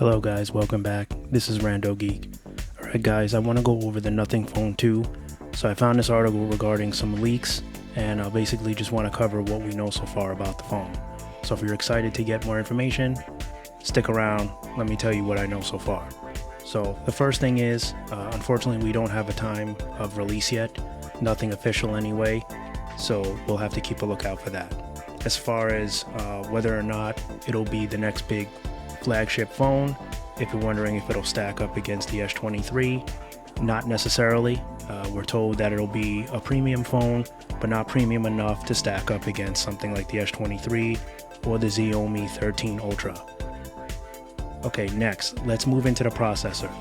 Hello guys, welcome back. This is Rando Geek. Alright guys, I want to go over the Nothing Phone 2. So I found this article regarding some leaks, and I basically just want to cover what we know so far about the phone. So if you're excited to get more information, stick around, let me tell you what I know so far. So the first thing is, unfortunately we don't have a time of release yet, nothing official anyway, so we'll have to keep a lookout for that. As far as whether or not it'll be the next big flagship phone, if you're wondering if it'll stack up against the S23, not necessarily. We're told that it'll be a premium phone, but not premium enough to stack up against something like the S23 or the Xiaomi 13 Ultra. Okay, next, let's move into the processor.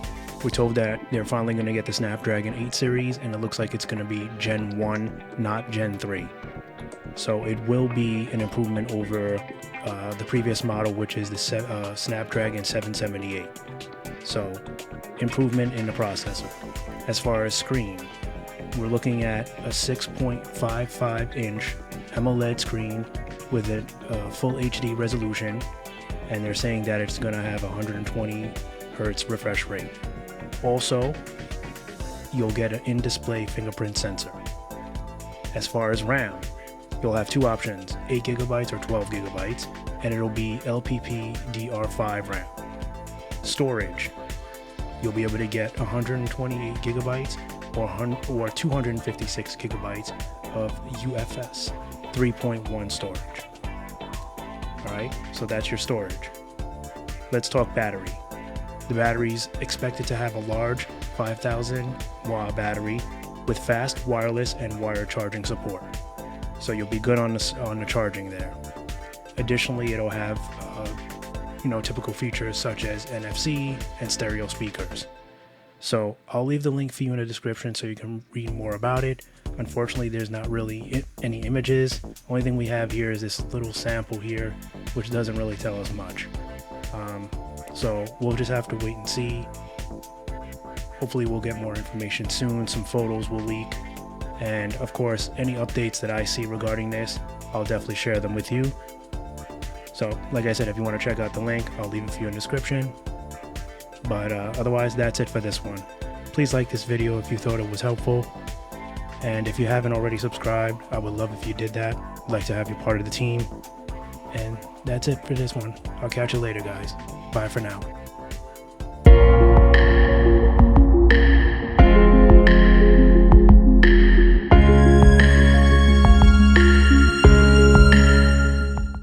We're told that they're finally going to get the Snapdragon 8 series, and it looks like it's going to be Gen 1, not Gen 3. So it will be an improvement over the previous model, which is the Snapdragon 778. So improvement in the processor. As far as screen, we're looking at a 6.55 inch AMOLED screen with a full HD resolution, and they're saying that it's going to have 120 Hz refresh rate. Also, you'll get an in-display fingerprint sensor. As far as RAM, you'll have two options, 8GB or 12GB, and it'll be LPDDR5 RAM. Storage, you'll be able to get 128GB or 256GB of UFS 3.1 storage. Alright, so that's your storage. Let's talk battery. The battery's expected to have a large 5000 mAh battery with fast wireless and wired charging support. So you'll be good on the charging there. Additionally, it'll have typical features such as NFC and stereo speakers. So I'll leave the link for you in the description so you can read more about it. Unfortunately, there's not really any images. Only thing we have here is this little sample here, which doesn't really tell us much. So we'll just have to wait and see. Hopefully we'll get more information soon. Some photos will leak. And of course, any updates that I see regarding this, I'll definitely share them with you. So like I said, if you want to check out the link, I'll leave it for you in the description. But otherwise, that's it for this one. Please like this video if you thought it was helpful. And if you haven't already subscribed, I would love if you did that. I'd like to have you part of the team. And that's it for this one. I'll catch you later, guys. Bye for now.